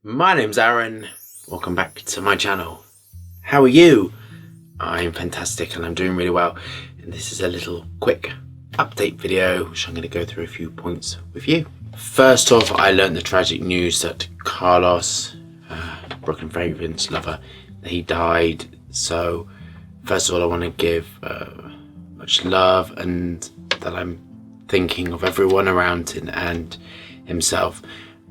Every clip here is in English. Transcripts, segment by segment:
My name's Aaron. Welcome back to my channel. How are you? I'm fantastic and I'm doing really well. And this is a little quick update video, which I'm going to go through a few points with you. First off, I learned the tragic news that Carlos, Brooklyn Fragrance lover, he died. So first of all, I want to give much love and that I'm thinking of everyone around him and himself.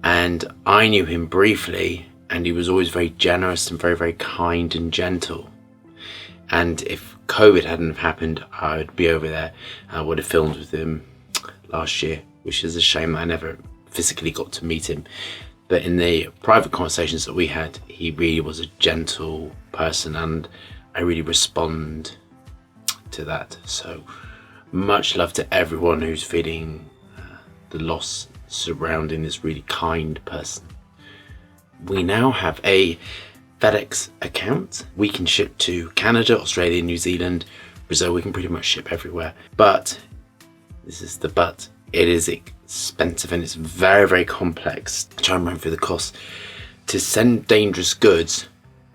And I knew him briefly, and he was always very generous and very, very kind and gentle. And if COVID hadn't happened, I would be over there. I would have filmed with him last year, which is a shame that I never physically got to meet him. But in the private conversations that we had, he really was a gentle person, and I really respond to that. So much love to everyone who's feeling the loss surrounding this really kind person. We now have a FedEx account. We can ship to Canada, Australia, New Zealand, Brazil. We can pretty much ship everywhere. But, this is the but, it is expensive and it's very, very complex. Try and run through the costs. To send dangerous goods,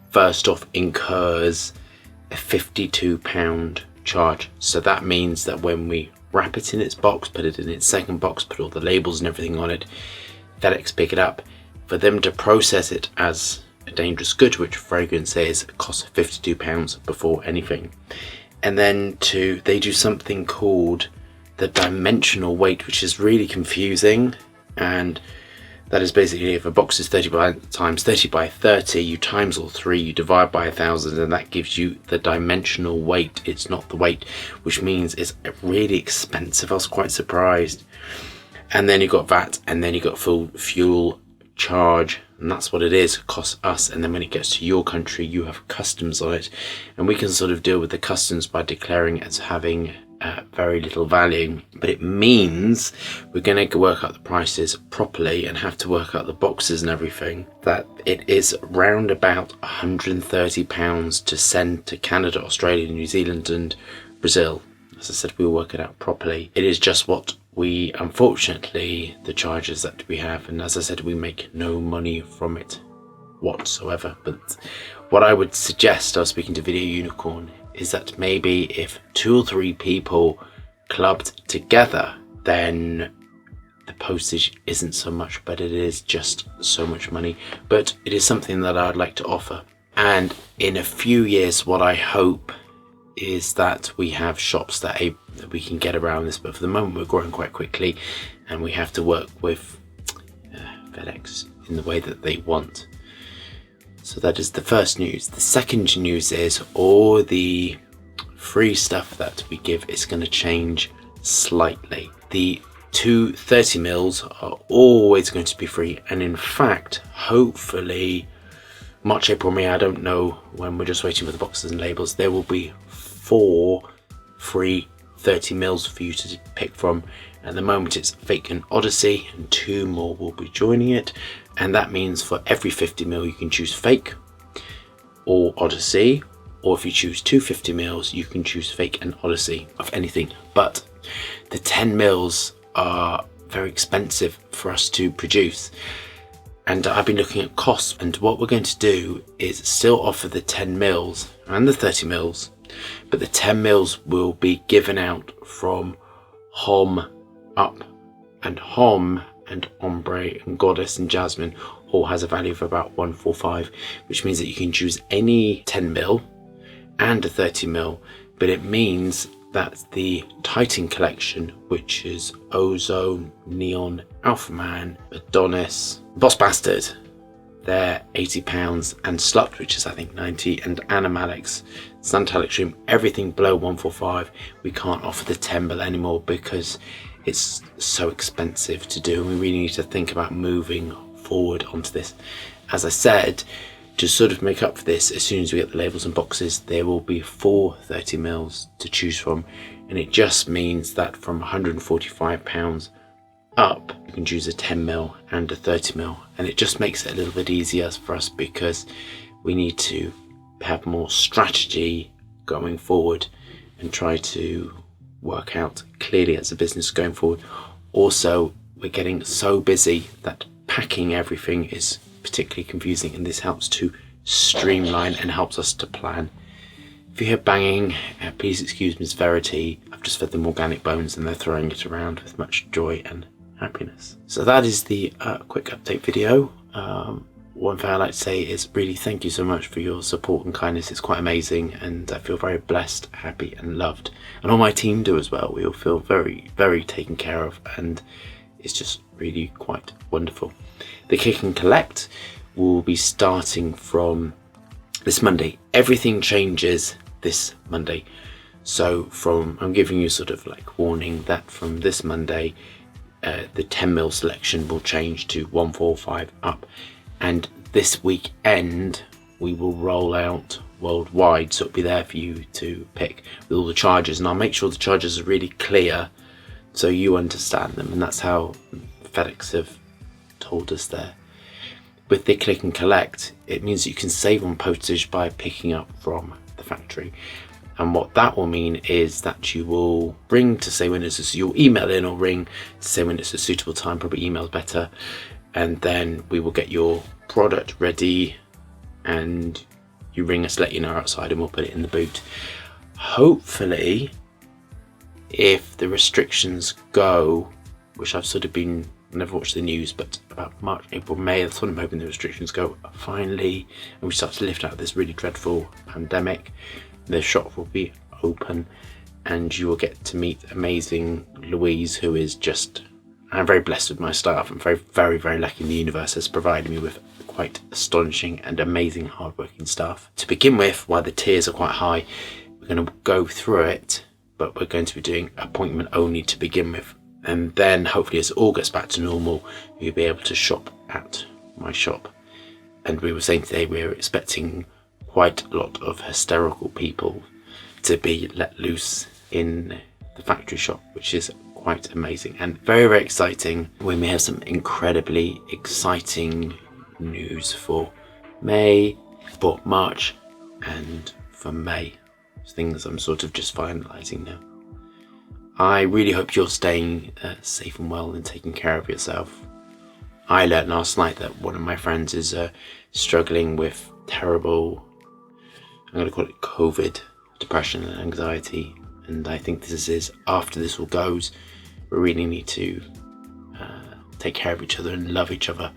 first off, incurs a £52 charge. So that means that when we wrap it in its box, put it in its second box, put all the labels and everything on it, FedEx pick it up. For them to process it as a dangerous good, which fragrance is, costs £52 before anything. And then they do something called the dimensional weight, which is really confusing. And that is basically, if a box is 30 times 30 by 30, you times all three, you divide by 1,000, and that gives you the dimensional weight. It's not the weight, which means it's really expensive. I was quite surprised. And then you got VAT, and then you got full fuel charge, and that's what it is. It costs us. And then when it gets to your country, you have customs on it, and we can sort of deal with the customs by declaring it as having very little value. But it means we're going to work out the prices properly and have to work out the boxes and everything, that it is round about £130 to send to Canada, Australia, New Zealand and Brazil. As I said, we'll work it out properly. It is just what we, unfortunately, the charges that we have, and as I said, we make no money from it whatsoever. But what I would suggest, I was speaking to Video Unicorn, is that maybe if 2 or 3 people clubbed together, then the postage isn't so much, but it is just so much money. But it is something that I'd like to offer. And in a few years, what I hope is that we have shops that we can get around this. But for the moment, we're growing quite quickly, and we have to work with FedEx in the way that they want. So that is the first news. The second news is all the free stuff that we give is going to change slightly. The 2 30ml are always going to be free, and in fact, hopefully March, April, May, I don't know when, we're just waiting for the boxes and labels, there will be 4 free 30ml for you to pick from. At the moment it's Fake and Odyssey, and 2 more will be joining it. And that means for every 50ml you can choose Fake or Odyssey, or if you choose 2 50ml you can choose Fake and Odyssey of anything. But the 10ml are very expensive for us to produce, and I've been looking at costs, and what we're going to do is still offer the 10ml and the 30ml, but the 10ml will be given out from Homme up, and Homme and Ombre and Goddess and Jasmine all has a value of about 145, which means that you can choose any 10ml and a 30ml. But it means that the Titan collection, which is Ozone, Neon, Alpha Man, Adonis, Boss Bastard, they're £80, and Slut, which is I think 90, and Animalix, Suntalic Shroom, everything below 145, we can't offer the 10ml anymore because it's so expensive to do, and we really need to think about moving forward onto this. As I said, to sort of make up for this, as soon as we get the labels and boxes, there will be 4 30ml to choose from, and it just means that from £145 up, you can choose a 10ml and a 30ml, and it just makes it a little bit easier for us because we need to have more strategy going forward and try to work out clearly as a business going forward. Also, we're getting so busy that packing everything is particularly confusing, and this helps to streamline and helps us to plan. If you hear banging, please excuse my severity. I've just fed them organic bones and they're throwing it around with much joy and happiness. So that is the quick update video. One thing I'd like to say is really thank you so much for your support and kindness. It's quite amazing, and I feel very blessed, happy and loved. And all my team do as well. We all feel very, very taken care of, and it's just really quite wonderful. The Click and Collect will be starting from this Monday. Everything changes this Monday. So I'm giving you sort of like warning that from this Monday, the 10mm selection will change to 145 up. And this weekend, we will roll out worldwide, so it'll be there for you to pick with all the charges. And I'll make sure the charges are really clear so you understand them. And that's how FedEx have told us there. With the Click and Collect, it means you can save on postage by picking up from the factory. And what that will mean is that you will ring to say when you'll email in or ring to say when it's a suitable time, probably email's better. And then we will get your product ready and you ring us, let you know outside, and we'll put it in the boot. Hopefully, if the restrictions go, which I've sort of never watched the news, but about March, April, May, that's when I'm hoping the restrictions go finally, and we start to lift out of this really dreadful pandemic. The shop will be open and you will get to meet amazing Louise, who is just, I'm very blessed with my staff. I'm very, very, very lucky the universe has provided me with quite astonishing and amazing hardworking staff. To begin with, while the tiers are quite high, we're going to go through it, but we're going to be doing appointment only to begin with. And then hopefully as it all gets back to normal, you'll be able to shop at my shop. And we were saying today we're expecting quite a lot of hysterical people to be let loose in the factory shop, which is quite amazing and very, very exciting. We may have some incredibly exciting news for May, for March and for May. Things I'm sort of just finalising now. I really hope you're staying safe and well and taking care of yourself. I learned last night that one of my friends is struggling with terrible, I'm going to call it COVID, depression and anxiety. And I think this is after this all goes, we really need to take care of each other and love each other,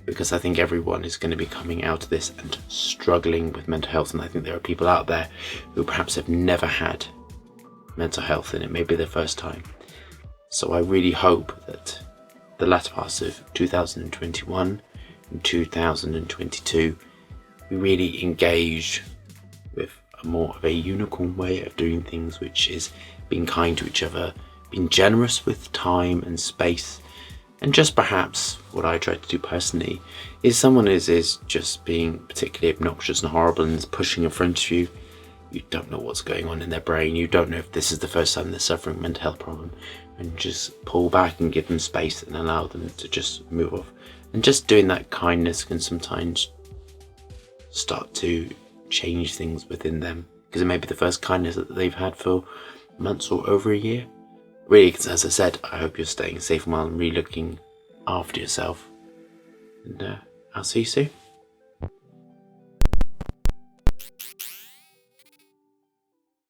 because I think everyone is going to be coming out of this and struggling with mental health. And I think there are people out there who perhaps have never had mental health and it may be their first time. So I really hope that the latter parts of 2021 and 2022, we really engage with a more of a unicorn way of doing things, which is being kind to each other, being generous with time and space, and just perhaps what I try to do personally is someone is just being particularly obnoxious and horrible and is pushing in front of you. You don't know what's going on in their brain. You don't know if this is the first time they're suffering a mental health problem, and just pull back and give them space and allow them to just move off. And just doing that kindness can sometimes start to change things within them, because it may be the first kindness that they've had for months or over a year. Really, as I said, I hope you're staying safe and well and really looking after yourself. And I'll see you soon.